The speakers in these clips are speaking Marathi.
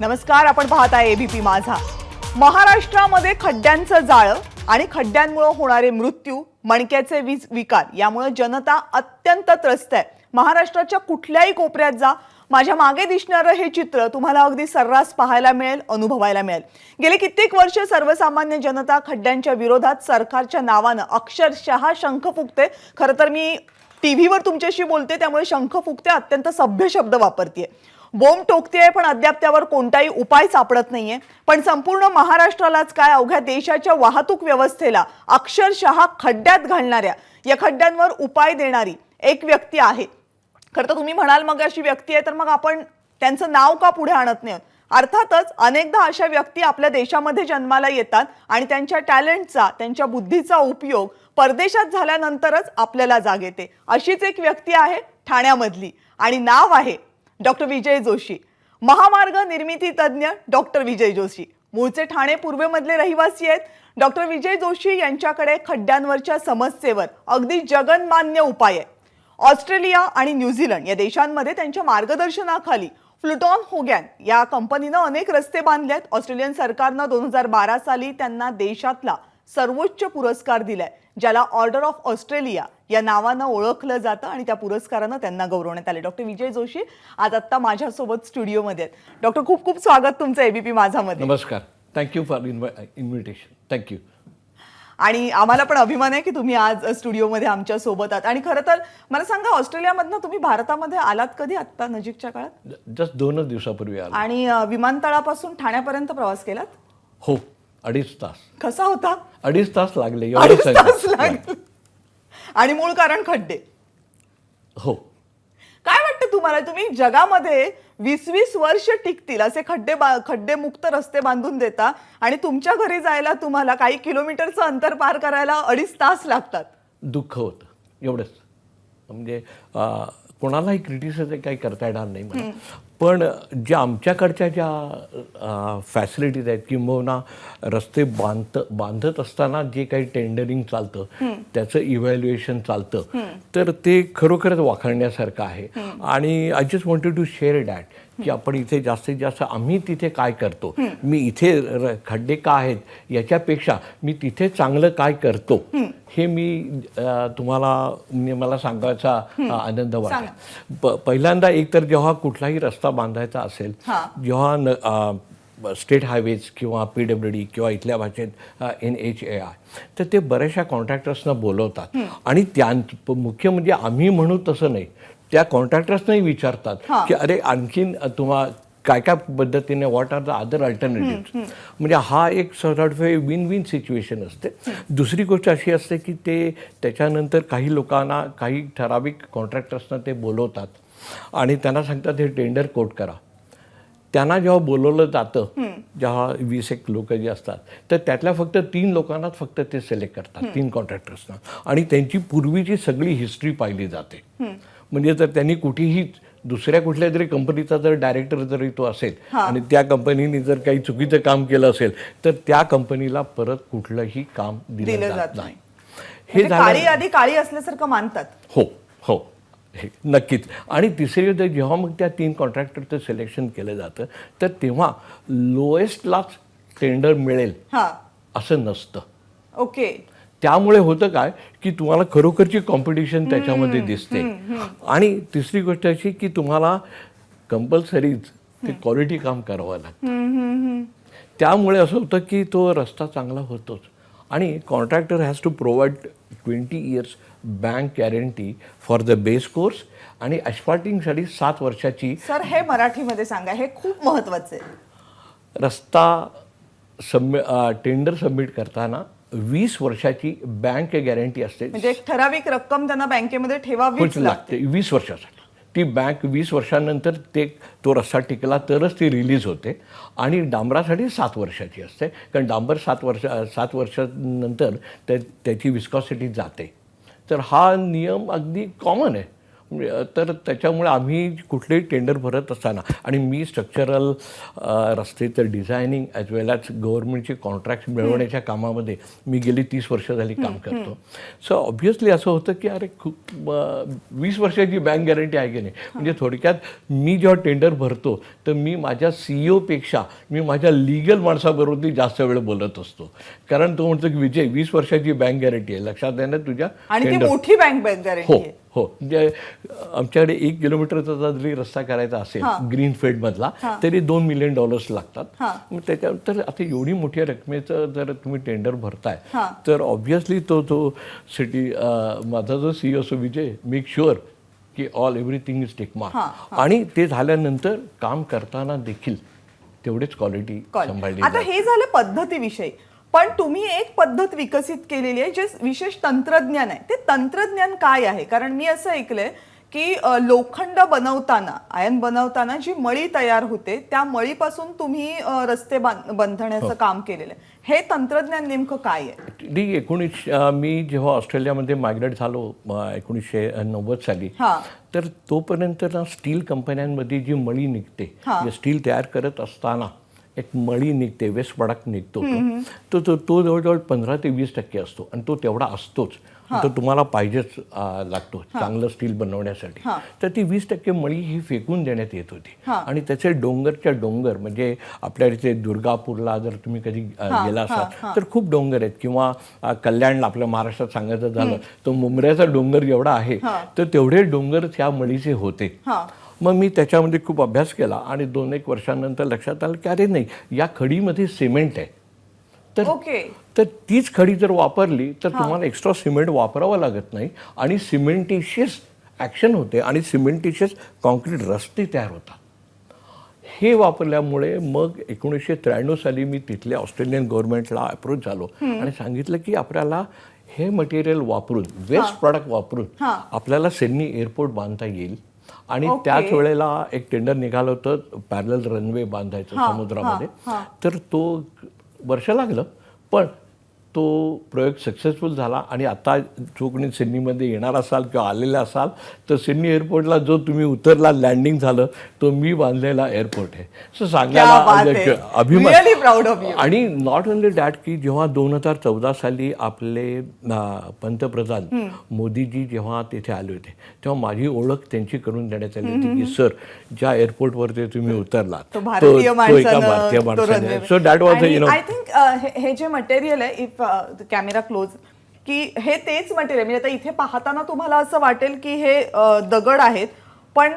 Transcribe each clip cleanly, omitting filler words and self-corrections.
नमस्कार, आपण पाहत आहे एबीपी माझा. महाराष्ट्रामध्ये खड्ड्यांचं जाळं आणि खड्ड्यांमुळे होणारे मृत्यू, मणक्याचे विकार यामुळे जनता अत्यंत त्रस्त आहे. महाराष्ट्राच्या कुठल्याही कोपऱ्यात जा, माझ्या मागे दिसणारं हे चित्र तुम्हाला अगदी सर्रास पाहायला मिळेल, अनुभवायला मिळेल. गेले कित्येक वर्ष सर्वसामान्य जनता खड्ड्यांच्या विरोधात सरकारच्या नावानं अक्षरशः शंख फुंकते. खरं तर मी टीव्हीवर तुमच्याशी बोलते, त्यामुळे शंख फुंकते अत्यंत सभ्य शब्द वापरतेय. बोंब टोकतेय, पण अद्याप त्यावर कोणताही उपाय सापडत नाहीये. पण संपूर्ण महाराष्ट्रालाच काय, अवघ्या देशाच्या वाहतूक व्यवस्थेला अक्षरशः खड्ड्यात घालणाऱ्या, या खड्ड्यांवर उपाय देणारी एक व्यक्ती आहे. खरं तर तुम्ही म्हणाल मग अशी व्यक्ती आहे तर मग आपण त्यांचं नाव का पुढे आणत नाही? अर्थातच अनेकदा अशा व्यक्ती आपल्या देशामध्ये जन्माला येतात आणि त्यांच्या टॅलेंटचा, त्यांच्या बुद्धीचा उपयोग परदेशात झाल्यानंतरच आपल्याला जाग येते. अशीच एक व्यक्ती आहे ठाण्यामधली आणि नाव आहे डॉक्टर विजय जोशी. महामार्ग निर्मिती तज्ञ डॉक्टर विजय जोशी मूळचे ठाणे पूर्वेमधले रहिवासी आहेत. डॉक्टर विजय जोशी यांच्याकडे खड्ड्यांवरच्या समस्येवर अगदी जगन्मान्य उपाय आहे. ऑस्ट्रेलिया आणि न्यूझीलंड या देशांमध्ये त्यांच्या मार्गदर्शनाखाली फ्लुटॉन होगॅन या कंपनीनं अनेक रस्ते बांधले आहेत. ऑस्ट्रेलियन सरकारनं 2012 साली त्यांना देशातला सर्वोच्च पुरस्कार दिलाय, ज्याला ऑर्डर ऑफ ऑस्ट्रेलिया या नावानं ओळखलं जातं आणि त्या पुरस्कारानं त्यांना गौरवण्यात आले. डॉक्टर विजय जोशी आज आत्ता माझ्यासोबत स्टुडिओमध्ये आहेत. डॉक्टर, खूप खूप स्वागत तुमचं एबीपी माझामध्ये. नमस्कार, थँक्यू फॉर इन्व्हिटेशन. थँक्यू. आणि आम्हाला पण अभिमान आहे की तुम्ही आज स्टुडिओमध्ये आमच्या सोबत आहात. आणि खरं तर मला सांगा, ऑस्ट्रेलियामधनं तुम्ही भारतामध्ये आलात कधी आत्ता नजीकच्या काळात? जस्ट 2 दिवसापूर्वी आलो. आणि विमानतळापासून ठाण्यापर्यंत प्रवास केलात? हो, 2.5 तास. कसा होता? 2.5 तास लागले. 2.5 तास लागले. आणि मूळ कारण खड्डे. हो. काय वाटतं तुम्हाला, तुम्ही जगामध्ये 20-20 वर्ष टिकतील असे खड्डे मुक्त रस्ते बांधून देता आणि तुमच्या घरी जायला तुम्हाला काही किलोमीटरचं अंतर पार करायला 2.5 तास लागतात? दुःख होतं एवढंच. म्हणजे कोणालाही क्रिटिसाइज काही करता येणार नाही मला. पण ज्या आमच्याकडच्या ज्या फॅसिलिटीज आहेत, किंबहुना रस्ते बांधत असताना जे काही टेंडरिंग चालतं, त्याचं इव्हॅल्युएशन चालतं, तर ते खरोखरच वाखाणण्यासारखं आहे. आणि I just wanted to share that की आपण इथे जास्तीत जास्त आम्ही तिथे काय करतो, मी इथे खड्डे का आहेत याच्यापेक्षा मी तिथे चांगलं काय करतो हे मी तुम्हाला, म्हणजे मला सांगायचा आनंद वाटतो. पहिल्यांदा एकतर जेव्हा कुठलाही रस्ता बांधायचा असेल, जेव्हा स्टेट हायवेज किंवा PWD किंवा इथल्या भाषेत NHAI, तर ते बऱ्याचशा कॉन्ट्रॅक्टर्सना बोलवतात आणि मुख्य म्हणजे आम्ही म्हणू तसं नाही, त्या कॉन्ट्रॅक्टर्सनाही विचारतात की अरे आणखीन तुम्हाला काय काय पद्धतीने, what are the other alternative. म्हणजे हा एक sort of win win situation असते. दुसरी गोष्ट अशी असते की ते त्याच्यानंतर काही लोकांना, काही ठराविक कॉन्ट्रॅक्टर्सना ते बोलवतात आणि त्यांना सांगतात हे टेंडर कोट करा. त्यांना जेव्हा बोलवलं जातं, जेव्हा 20-1 लोक जे असतात, तर त्यातल्या फक्त 3 लोकांनाच फक्त ते सिलेक्ट करतात, 3 कॉन्ट्रॅक्टर्सना. आणि त्यांची पूर्वीची सगळी हिस्ट्री पाहिली जाते. म्हणजे जर त्यांनी कुठेही दुसऱ्या कुठल्या तरी कंपनीचा जर डायरेक्टर जरी तो असेल आणि त्या कंपनीने जर काही चुकीचं काम केलं असेल, तर त्या कंपनीला परत कुठलंही काम दिलं जात नाही. हे काळी आधी काळी असल्यासारखं मानतात. हो हो, नक्कीच. आणि तिसरी गोष्ट, जेव्हा मग त्या 3 कॉन्ट्रॅक्टरचं सिलेक्शन केलं जातं, तर तेव्हा लोएस्टलाच टेंडर मिळेल असं नसतं. ओके. त्यामुळे होतं काय की तुम्हाला खरोखरची कॉम्पिटिशन त्याच्यामध्ये दिसते. आणि तिसरी गोष्ट अशी की तुम्हाला कंपल्सरीच ते क्वालिटी काम करावं लागतं. त्यामुळे असं होतं की तो रस्ता चांगला होतोच. आणि contractor has to provide 20 years bank guarantee for the base course आणि ॲस्फाल्टिंगसाठी 7 वर्षाची. सर, हे मराठीमध्ये सांगा, हे खूप महत्वाचं आहे. रस्ता टेंडर सबमिट करताना 20 वर्षाची बँक गॅरंटी असते. म्हणजे एक ठराविक रक्कम त्यांना बँकेमध्ये ठेवावीच लागते 20 वर्षासाठी. ती बँक 20 वर्षानंतर तो रस्ता टिकला तरच ती रिलीज होते. आणि डांबरासाठी 7 वर्षाची असते, कारण डांबर 7 वर्षानंतर त्याची विस्कॉसिटी जाते. तर हा नियम अगदी कॉमन आहे. तर त्याच्यामुळे आम्ही कुठलेही टेंडर भरत असताना, आणि मी स्ट्रक्चरल रस्त्याचं डिझायनिंग ॲज वेल ॲज गव्हर्नमेंटचे कॉन्ट्रॅक्ट मिळवण्याच्या कामामध्ये मी गेली 30 वर्ष झाली काम करतो. सो ऑब्व्हियसली असं होतं की अरे खूप 20 वर्षाची बँक गॅरंटी आहे की नाही. म्हणजे थोडक्यात मी जेव्हा टेंडर भरतो तर मी माझ्या CEO पेक्षा मी माझ्या लिगल माणसाबरोबर जास्त वेळ बोलत असतो. कारण तो म्हणतो की विजय 20 वर्षाची बँक गॅरंटी आहे, लक्षात येणं तुझ्या आणि ती मोठी बँक गॅरंटी हो आहे. हो. म्हणजे आमच्याकडे 1 किलोमीटरचा जरी रस्ता करायचा असेल ग्रीनफील्ड मधला तरी $2 मिलियन लागतात. मग त्याच्यानंतर आता एवढी मोठ्या रकमेचं जर तुम्ही टेंडर भरताय तर ऑब्व्हियसली तो सिटी माझा जो CEO असतो विजय मेक शुअर की एव्हरीथिंग इज टेक मार्क, आणि ते झाल्यानंतर काम करताना देखील तेवढेच क्वालिटी सांभाळली. आता हे झालं पद्धतीविषयी, पण तुम्ही एक पद्धत विकसित केलेली आहे जे विशेष तंत्रज्ञान आहे. ते तंत्रज्ञान काय आहे? कारण मी असं ऐकलंय की लोखंड बनवताना, आयन बनवताना जी मळी तयार होते त्या मळीपासून तुम्ही रस्ते बांधण्याचं काम केलेलं आहे. हे तंत्रज्ञान नेमकं काय आहे? मी जेव्हा ऑस्ट्रेलियामध्ये मायग्रेट झालो 1990 साली, तर तोपर्यंत ना स्टील कंपन्यांमध्ये जी मळी निघते, स्टील तयार करत असताना एक मळी निघते, वेस्ट प्रोडक्ट निघतो, तो जवळजवळ 15 ते 20% असतो, आणि तो तेवढा असतोच. तो तुम्हाला पाहिजेच लागतो चांगलं स्टील बनवण्यासाठी. तर ती 20% मळी ही फेकून देण्यात येत होती, आणि त्याचे डोंगरच्या डोंगर, म्हणजे आपल्या इथे दुर्गापूरला जर तुम्ही कधी गेला असाल तर खूप डोंगर आहेत, किंवा कल्याणला आपल्या महाराष्ट्रात सांगायचं झालं तर मुंबऱ्याचा डोंगर जेवढा आहे तर तेवढे डोंगर त्या मळीचे होते. मग मी त्याच्यामध्ये खूप अभ्यास केला, आणि 2-1 वर्षानंतर लक्षात आलं की अरे नाही, या खडीमध्ये सिमेंट आहे, तर तीच खडी जर वापरली तर तुम्हाला एक्स्ट्रा सिमेंट वापरावं लागत नाही, आणि सिमेंटिशियस ॲक्शन होते, आणि सिमेंटिशियस कॉन्क्रीट रस्ते तयार होतात. हे वापरल्यामुळे मग 1993 साली मी तिथल्या ऑस्ट्रेलियन गव्हर्नमेंटला अप्रोच झालो आणि सांगितलं की आपल्याला हे मटेरियल वापरून, वेस्ट प्रॉडक्ट वापरून आपल्याला सिडनी एअरपोर्ट बांधता येईल. आणि त्याच वेळेला एक टेंडर निघालं होतं पॅरलल रनवे बांधायचं समुद्रामध्ये. तर तो वर्ष लागलं, पण तो प्रयोग सक्सेसफुल झाला. आणि आता जो कोणी सिडनीमध्ये येणार असाल किंवा आलेला असाल तर सिडनी एअरपोर्टला जो तुम्ही उतरला, लँडिंग झालं, तो मी बांधलेला एअरपोर्ट आहे. सो सांगायला अभिमान. आणि नॉट ओनली दॅट की जेव्हा 2014 साली आपले पंतप्रधान मोदीजी जेव्हा तिथे आले होते तेव्हा माझी ओळख त्यांची करून देण्यात आली होती की सर, ज्या एअरपोर्टवरती तुम्ही उतरला तो एका भारतीय माणसाने. So that was I think हे जे मटेरियल आहे, इफ कॅमेरा क्लोज, की हे तेच मटेरियल, म्हणजे आता इथे पाहताना तुम्हाला असं वाटेल की हे दगड आहेत, पण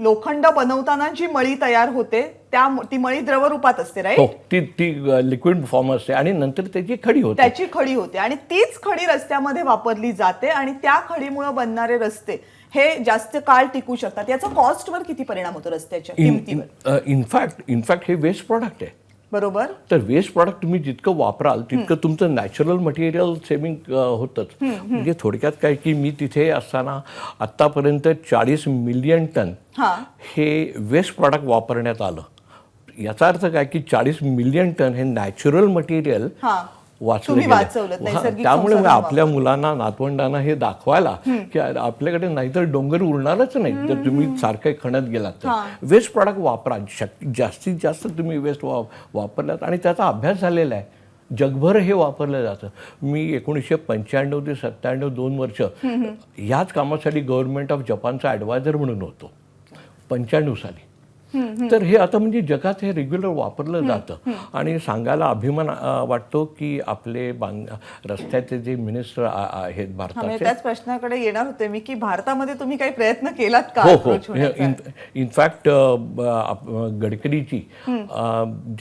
लोखंड बनवताना जी मळी तयार होते ती मळी द्रवरूपात असते, राईट? हो, ती लिक्विड फॉर्म असते, आणि नंतर त्याची खडी होते, आणि तीच खडी रस्त्यामध्ये वापरली जाते, आणि त्या खडीमुळे बनणारे रस्ते हे जास्त काळ टिकू शकतात. याचा कॉस्टवर किती परिणाम होतो रस्त्याच्या किमतीवर? इनफॅक्ट हे वेस्ट प्रॉडक्ट आहे, बरोबर? तर वेस्ट प्रॉडक्ट तुम्ही जितकं वापराल तितकं तुमचं नॅचरल मटेरियल सेव्हिंग होतंच. म्हणजे थोडक्यात काय की मी तिथे असताना आतापर्यंत 40 मिलियन टन हे वेस्ट प्रॉडक्ट वापरण्यात आलं. याचा अर्थ काय की 40 मिलियन टन हे नॅचरल मटेरियल वाचलं गेलं. त्यामुळे आपल्या मुलांना, नातवंडांना हे दाखवायला की आपल्याकडे नाहीतर डोंगर उरणारच नाही जर तुम्ही सारखं खणत गेलात तर. वेस्ट प्रॉडक्ट वापरा, जास्तीत जास्त तुम्ही वेस्ट वापरलात, आणि त्याचा अभ्यास झालेला आहे. जगभर हे वापरलं जातं. मी 1995 ते 97 2 वर्ष ह्याच कामासाठी गव्हर्नमेंट ऑफ जपानचा ॲडवायझर म्हणून होतो, 95 साली. तर हे आता म्हणजे जगात हे रेग्युलर वापरलं जातं. आणि सांगायला अभिमान वाटतो की आपले रस्त्याचे जे मिनिस्टर आहेत भारताचे, त्याच प्रश्नाकडे येणार होते मी की भारतामध्ये तुम्ही काही प्रयत्न केलात का? हो, इनफॅक्ट गडकरीची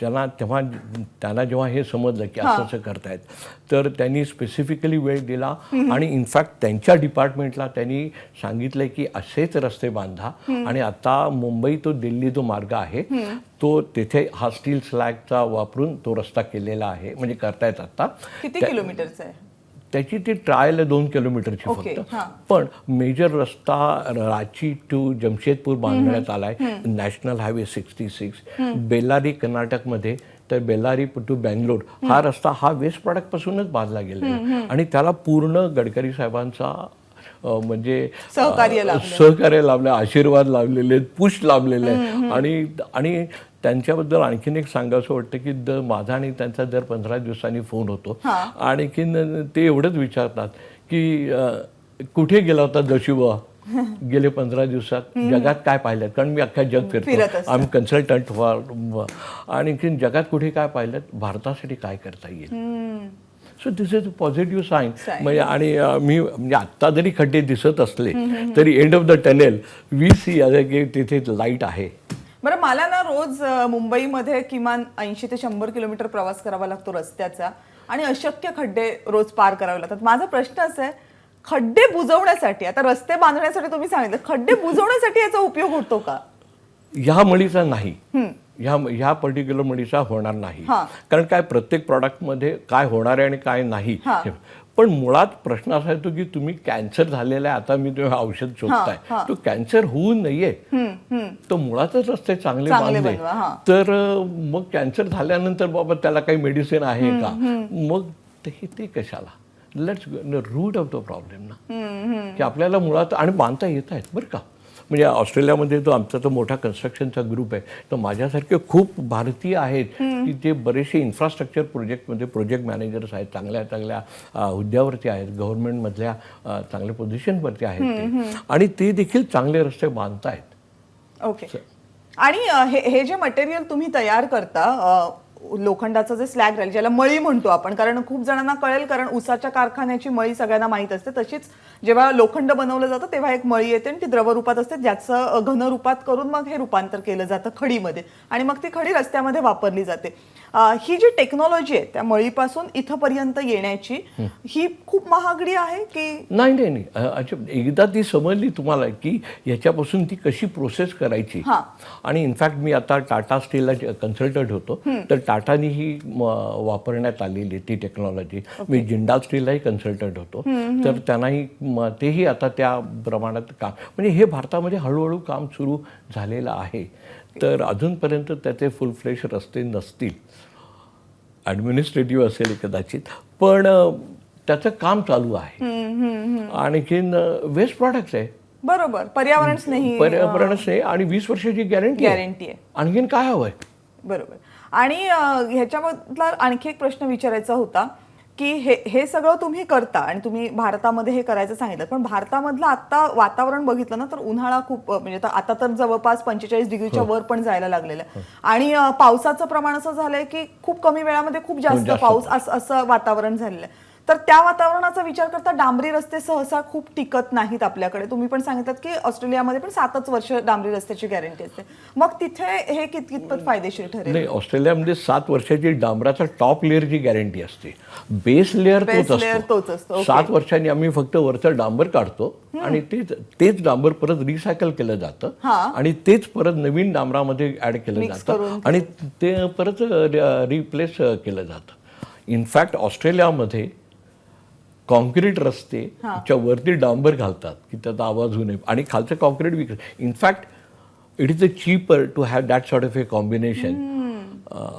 त्यांना जेव्हा हे समजलं की असं असं करतायत तर त्यांनी स्पेसिफिकली वेळ दिला, आणि इनफॅक्ट त्यांच्या डिपार्टमेंटला त्यांनी सांगितलं की असेच रस्ते बांधा. आणि आता मुंबई तो दिल्ली जो मार्ग आहे तो तिथे हा स्टील स्लॅगचा वापरून तो रस्ता केलेला आहे, म्हणजे करतायत. आता किती किलोमीटरचा आहे? त्याची ती ट्रायल आहे 2 किलोमीटरची फक्त. पण मेजर रस्ता रांची टू जमशेदपूर बांधण्यात आलाय, नॅशनल हायवे 66. बेल्लारी कर्नाटकमध्ये, तर बेल्लारी टू बँगलोर हा रस्ता हा वेस्ट प्रॉडक्ट पासूनच बांधला गेला, आणि त्याला पूर्ण गडकरी साहेबांचा म्हणजे सहकार्य लाभलं. सहकार्य लाभले, आशीर्वाद लाभलेले आहेत, पुश लाभलेले आहे. आणि त्यांच्याबद्दल आणखीन एक सांगावं वाटतं की माझा आणि त्यांचा दर 15 दिवसांनी फोन होतो. आणखीन ते एवढंच विचारतात की कुठे गेला होता जोशीबा गेले 15 दिवसात, जगात काय पाहिलं, कारण मी अख्खा जग फिरतो, आम्ही कन्सल्टंट फॉर, आणखीन जगात कुठे काय पाहिलं, भारतासाठी काय करता येईल. So this is a positive sign. म्हणजे आणि मी म्हणजे आत्ता जरी खड्डे दिसत असले तरी end of the tunnel we see की तिथे लाईट आहे. बरं, मला ना रोज मुंबईमध्ये किमान 80 ते 100 किलोमीटर प्रवास करावा लागतो रस्त्याचा, आणि अशक्य खड्डे रोज पार करावे लागतात. माझा प्रश्न असा आहे, खड्डे बुजवण्यासाठी, आता रस्ते बांधण्यासाठी तुम्ही सांगितलं, खड्डे बुजवण्यासाठी याचा उपयोग होतो का? ह्या मळीचा नाही, ह्या पर्टिक्युलर मळीचा होणार नाही. कारण काय, प्रत्येक प्रॉडक्टमध्ये काय होणार आहे आणि काय नाही. पण मुळात प्रश्न असा येतो की तुम्ही कॅन्सर झालेला आहे, आता मी तुम्ही औषध शोधताय, तो कॅन्सर होऊ नये तर मुळातच रस्ते चांगले बांधले तर मग कॅन्सर झाल्यानंतर बाबा त्याला काही मेडिसिन आहे का, मग ते कशाला. Let's root of the problem ना, की आपल्याला मुळात आणि बांधता येत आहेत बरं का. म्हणजे ऑस्ट्रेलियामध्ये जो आमचा तो मोठा कन्स्ट्रक्शनचा ग्रुप आहे, तर माझ्यासारखे खूप भारतीय आहेत की जे बरेचसे इन्फ्रास्ट्रक्चर प्रोजेक्टमध्ये प्रोजेक्ट मॅनेजर्स आहेत, चांगल्या हुद्द्यावरती आहेत, गव्हर्नमेंटमधल्या चांगल्या पोझिशनवरती आहेत, आणि ते देखील चांगले रस्ते बांधतायत. ओके. आणि हे जे मटेरियल तुम्ही तयार करता, लोखंडाचं जे स्लॅग राहील, ज्याला मळी म्हणतो आपण, कारण खूप जणांना कळेल, कारण उसाच्या कारखान्याची मळी सगळ्यांना माहीत असते. तशीच जेव्हा लोखंड बनवलं जातं तेव्हा एक मळी येते आणि ती द्रवरूपात असते, ज्याचं घनरूपात करून मग हे रूपांतर केलं जातं खडीमध्ये, आणि मग ती खडी रस्त्यामध्ये वापरली जाते. ही जी टेक्नॉलॉजी आहे त्या मळीपासून इथपर्यंत येण्याची, ही खूप महागडी आहे की नाही. अच्छा, एकदा ती समजली तुम्हाला की ह्याच्यापासून ती कशी प्रोसेस करायची. आणि इनफॅक्ट मी आता टाटा स्टीलला कन्सल्टंट होतो, तर टाटानी ही वापरण्यात आलेली ती टेक्नॉलॉजी. मी जिंदाल स्टीललाही कन्सल्टंट होतो, तर त्यांनाही तेही आता त्या प्रमाणात काम, म्हणजे हे भारतामध्ये हळूहळू काम सुरू झालेलं आहे. तर अजूनपर्यंत त्याचे फुल फ्लेश रस्ते नसतील, ॲडमिनिस्ट्रेटिव्ह असेल कदाचित, पण त्याचं काम चालू आहे. आणखीन वेस्ट प्रॉडक्ट्स आहे, बरोबर, पर्यावरण स्नेही आणि 20 वर्षाची गॅरंटी आहे. आणखीन काय हवंय? बरोबर. आणि ह्याच्यामधला आणखी एक प्रश्न विचारायचा होता की हे सगळं तुम्ही करता आणि तुम्ही भारतामध्ये हे करायचं सांगितलं, पण भारतामधलं आता वातावरण बघितलं ना तर उन्हाळा खूप, म्हणजे आता तर जवळपास 45 डिग्रीच्या वर पण जायला लागलेलं आहे, आणि पावसाचं प्रमाण असं झालंय की खूप कमी वेळामध्ये खूप जास्त पाऊस असं वातावरण झालेलं आहे. तर त्या वातावरणाचा विचार करता डांबरी रस्ते सहसा खूप टिकत नाहीत आपल्याकडे. तुम्ही पण सांगितलं की ऑस्ट्रेलियामध्ये पण 7च वर्ष डांबरी रस्त्याची गॅरंटी असते, मग तिथे हे कितपत फायदेशीर ठरेल? नाही, ऑस्ट्रेलियामध्ये 7 वर्षाची डांबराचा टॉप लेअरची गॅरंटी असते, बेस लेअर तोच असतो. 7 वर्षांनी आम्ही फक्त वरचं डांबर काढतो आणि तेच डांबर परत रिसायकल केलं जातं आणि तेच परत नवीन डांबरामध्ये ऍड केलं जातं आणि ते परत रिप्लेस केलं जातं. इनफॅक्ट ऑस्ट्रेलियामध्ये कॉन्क्रीट रस्तेच्या वरती डांबर घालतात की त्याचा आवाज होऊ नये, आणि खालचं कॉन्क्रीट विकत. In fact it is a cheaper to have that sort of a combination.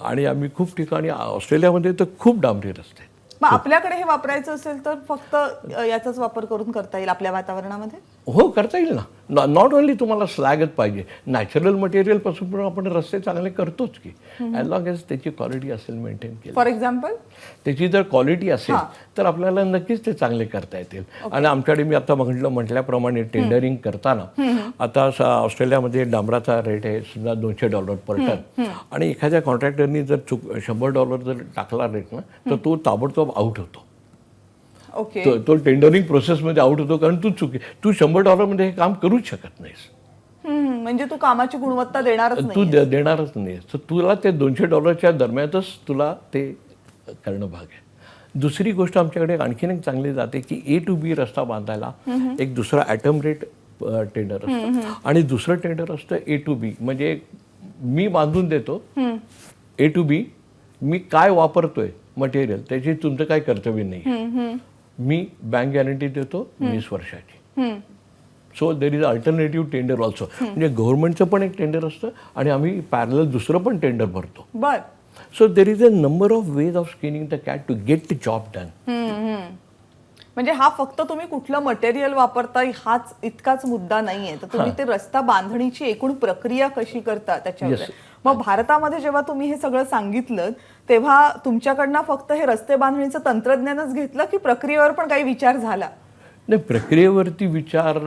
आणि आम्ही खूप ठिकाणी ऑस्ट्रेलियामध्ये तर खूप डांबरी रस्ते आहेत. मग आपल्याकडे हे वापरायचं असेल तर फक्त याचाच वापर करून करता येईल आपल्या वातावरणामध्ये? हो, करता येईल ना. नॉट ओनली तुम्हाला स्लॅगच पाहिजे, नॅचरल मटेरियल पासून पण आपण रस्ते चांगले करतोच की, ॲज लॉंग एज त्याची क्वालिटी असेल मेंटेन केली. फॉर एक्झाम्पल त्याची जर क्वालिटी असेल तर आपल्याला नक्कीच ते चांगले करता येतील. आणि आमच्याकडे मी आता म्हटल्याप्रमाणे टेंडरिंग करताना आता ऑस्ट्रेलियामध्ये डांबराचा रेट आहे सुद्धा $200 पर टन, आणि एखाद्या कॉन्ट्रॅक्टरनी जर $100 जर टाकला रेट ना तर तो ताबडतोब आउट होतो. ओके. तो टेंडरिंग प्रोसेसमध्ये आउट होतो, कारण तू $100 मध्ये हे काम करूच शकत नाहीस. म्हणजे तू कामाची गुणवत्ता देणारच तू देणारच नाही. तर तुला ते $200 दरम्यानच तुला ते करणं भाग आहे. दुसरी गोष्ट आमच्याकडे आणखीन एक चांगली जाते की A to B रस्ता बांधायला एक दुसरा ॲटम रेट टेंडर असतं आणि दुसरं टेंडर असतं A to B. म्हणजे मी बांधून देतो A to B, मी काय वापरतोय मटेरियल त्याची तुमचं काय कर्तव्य नाही. मी बँक गॅरंटी देतो 20 वर्षाची. So there is alternative tender also. म्हणजे गव्हर्नमेंटचं पण एक टेंडर असतं आणि आम्ही पॅरलल दुसरं पण टेंडर भरतो. बर. So there is a number of ways of skinning the cat to get the job done. म्हणजे हा फक्त तुम्ही कुठलं मटेरियल वापरता हाच इतकाच मुद्दा नाहीये, तर तुम्ही ते रस्ता बांधणीची एकूण प्रक्रिया कशी करता त्याच्यावर Yes. मग भारतामध्ये जेव्हा तुम्ही हे सगळं सांगितलं तेव्हा तुमच्याकडनं फक्त हे रस्ते बांधणीचं तंत्रज्ञानच घेतलं की प्रक्रियेवर पण काही विचार झाला? नाही, प्रक्रियेवरती विचार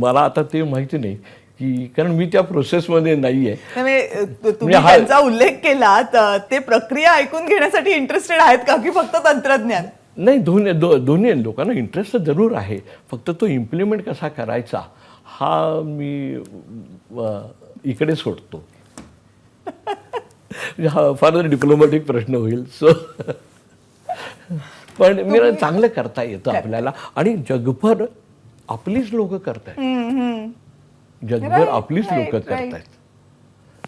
मला आता ते माहिती नाही की, कारण मी त्या प्रोसेसमध्ये नाही आहे. त्यामुळे तुम्ही त्यांचा उल्लेख केला ते प्रक्रिया ऐकून घेण्यासाठी इंटरेस्टेड आहेत का की फक्त तंत्रज्ञान? नाही, दोन्ही लोकांना इंटरेस्ट जरूर आहे, फक्त तो इम्प्लिमेंट कसा करायचा हा मी इकडे सोडतो. हा फार डिप्लोमॅटिक प्रश्न होईल. सो पण मी चांगलं करता येतं आपल्याला, आणि जगभर आपलीच लोक करतायत, जगभर आपलीच लोक करतायत.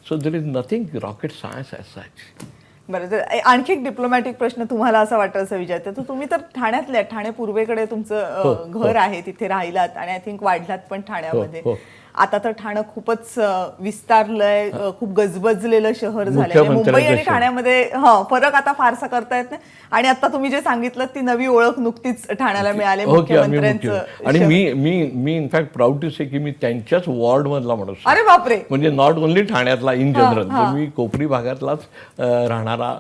So there is nothing rocket science as such. बरं, तर आणखी एक डिप्लोमॅटिक प्रश्न तुम्हाला असं वाटतं असं विचारते, तर तुम्ही तर ठाण्यातले, ठाणे पूर्वेकडे तुमचं घर आहे, तिथे राहिलात आणि आय थिंक वाढलात पण ठाण्यामध्ये. आता तर ठाणं खूपच विस्तारलंय, खूप गजबजलेलं शहर झालंय. मुंबई आणि ठाण्यामध्ये फरक आता फारसा करता येत नाही. आणि आता तुम्ही जे सांगितलं ती नवी ओळख नुकतीच ठाण्याला मिळाली मुख्यमंत्र्यांचं. आणि मी इनफॅक्ट प्राऊड टू से की मी त्यांच्याच वॉर्ड मधला माणूस. अरे बापरे. म्हणजे नॉट ओन्ली ठाण्यातला, इन जनरल. मी कोपरी भागातलाच राहणारा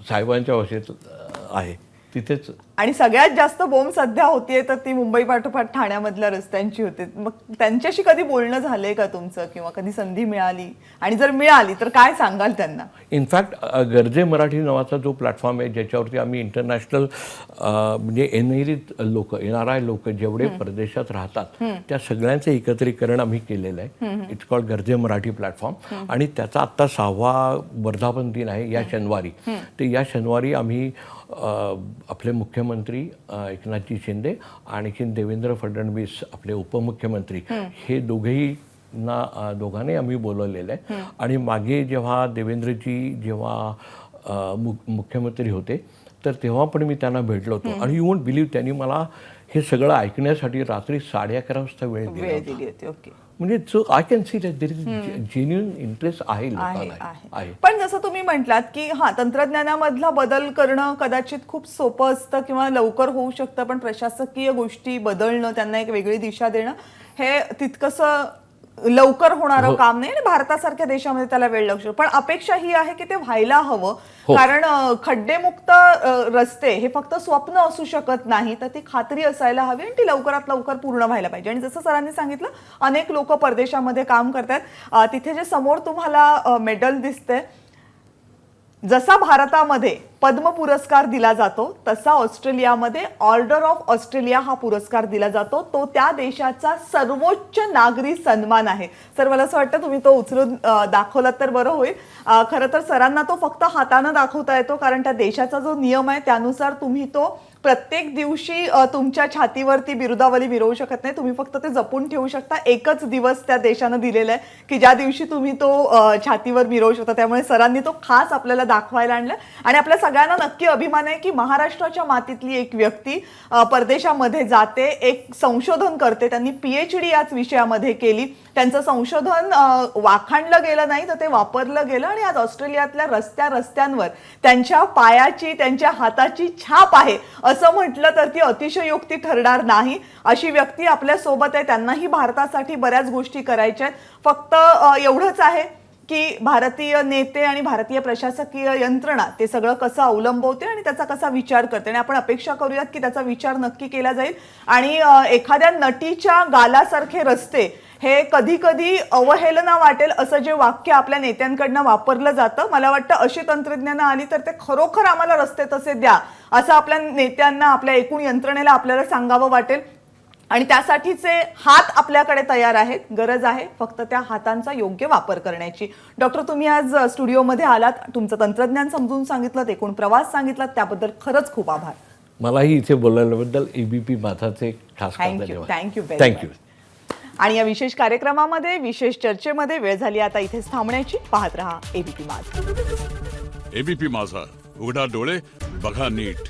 साहेबांच्या भाषेत आहे तिथेच. आणि सगळ्यात जास्त बोंब सध्या होतीये तर ती मुंबई पाठोपाठ ठाण्यामधल्या रस्त्यांची होते. मग त्यांच्याशी कधी बोलणं झालंय का तुमचं, किंवा कधी संधी मिळाली, आणि जर मिळाली तर काय सांगाल त्यांना? इनफॅक्ट गरजे मराठी नावाचा जो प्लॅटफॉर्म आहे ज्याच्यावरती आम्ही इंटरनॅशनल म्हणजे NRI लोक जेवढे परदेशात राहतात त्या सगळ्यांचं एकत्रीकरण आम्ही केलेलं आहे. इट्स कॉल्ड गरजे मराठी प्लॅटफॉर्म. आणि त्याचा आत्ता 6वा वर्धापन दिन आहे या शनिवारी. तर या शनिवारी आम्ही आपले मुख्यमंत्री एकनाथजी शिंदे आणखी देवेंद्र फडणवीस आपले उपमुख्यमंत्री हे दोघांनी आम्ही बोलवलेलं आहे. आणि मागे जेव्हा देवेंद्रजी मुख्यमंत्री होते तर तेव्हा पण मी त्यांना भेटलो होतो. आणि यू वोंट बिलीव्ह, त्यांनी मला हे सगळं ऐकण्यासाठी रात्री 11:30 वाजता वेळ दिली होती. ओके. म्हणजे so I can see that there is genuine interest आहे लोकांना. पण जसं तुम्ही म्हटलात की तंत्रज्ञानामधला बदल करणं कदाचित खूप सोपं असतं किंवा लवकर होऊ शकतं, पण प्रशासकीय गोष्टी बदलणं, त्यांना एक वेगळी दिशा देणं हे तितकंसं लवकर होणारं काम नाही. आणि भारतासारख्या देशामध्ये त्याला वेळ लागू शकतो. पण अपेक्षा ही आहे की ते व्हायला हवं. कारण खड्डेमुक्त रस्ते हे फक्त स्वप्न असू शकत नाही, तर ती खात्री असायला हवी आणि ती लवकरात लवकर पूर्ण व्हायला पाहिजे. आणि जसं सरांनी सांगितलं, अनेक लोक परदेशामध्ये काम करतात. तिथे जे समोर तुम्हाला मेडल दिसते, जसा भारतामध्ये पद्म पुरस्कार दिला जातो तसा ऑस्ट्रेलियामध्ये ऑर्डर ऑफ ऑस्ट्रेलिया हा पुरस्कार दिला जातो. तो त्या देशाचा सर्वोच्च नागरी सन्मान आहे. सर, मला असं वाटतं तुम्ही तो उचलून दाखवलात तर बरं होईल. खरं तर सरांना तो फक्त हातानं दाखवता येतो, कारण त्या देशाचा जो नियम आहे त्यानुसार तुम्ही तो प्रत्येक दिवशी तुमच्या छातीवरती बिरुदावली मिरवू शकत नाही. तुम्ही फक्त ते जपून ठेवू शकता. एकच दिवस त्या देशानं दिलेला आहे की ज्या दिवशी तुम्ही तो छातीवर मिरवू शकता. त्यामुळे सरांनी तो खास आपल्याला दाखवायला आणला. आणि आपल्या सगळ्यांना नक्की अभिमान आहे की महाराष्ट्राच्या मातीतली एक व्यक्ती परदेशामध्ये जाते, एक संशोधन करते. त्यांनी PhD याच विषयामध्ये केली. त्यांचं संशोधन वाखाणलं गेलं नाही तर ते वापरलं गेलं. आणि आज ऑस्ट्रेलियातल्या रस्त्यांवर त्यांच्या पायाची, त्यांच्या हाताची छाप आहे असं म्हटलं तर ती अतिशयोक्ती ठरणार नाही. अशी व्यक्ती आपल्या सोबत आहे. त्यांनाही भारतासाठी बऱ्याच गोष्टी करायच्या आहेत. फक्त एवढंच आहे की भारतीय नेते आणि भारतीय प्रशासकीय यंत्रणा ते सगळं कसं अवलंबवते आणि त्याचा कसा विचार करते. आणि आपण अपेक्षा करूयात की त्याचा विचार नक्की केला जाईल. आणि एखाद्या नटीच्या गालासारखे रस्ते हे कधी कधी अवहेलना वाटेल असं जे वाक्य आपल्या नेत्यांकडनं वापरलं जातं, मला वाटतं अशी तंत्रज्ञानं आली तर ते खरोखर आम्हाला रस्ते तसे द्या असं आपल्या नेत्यांना, आपल्या एकूण यंत्रणेला आपल्याला सांगावं वाटेल. आणि त्यासाठीचे हात आपल्याकडे तयार आहेत. गरज आहे फक्त त्या हातांचा योग्य वापर करण्याची. डॉक्टर, तुम्ही आज स्टुडिओमध्ये आलात, तुमचं तंत्रज्ञान समजून सांगितलं, एकूण प्रवास सांगितला, त्याबद्दल खरंच खूप आभार. मलाही इथे बोलल्याबद्दल ABP माझाचे खास थँक्यू. आणि या विशेष कार्यक्रमामध्ये, विशेष चर्चेमध्ये वेळ झाली आता इथेच थांबण्याची. पाहत रहा ABP माझा. ABP माझा, उघडा डोळे बघा नीट.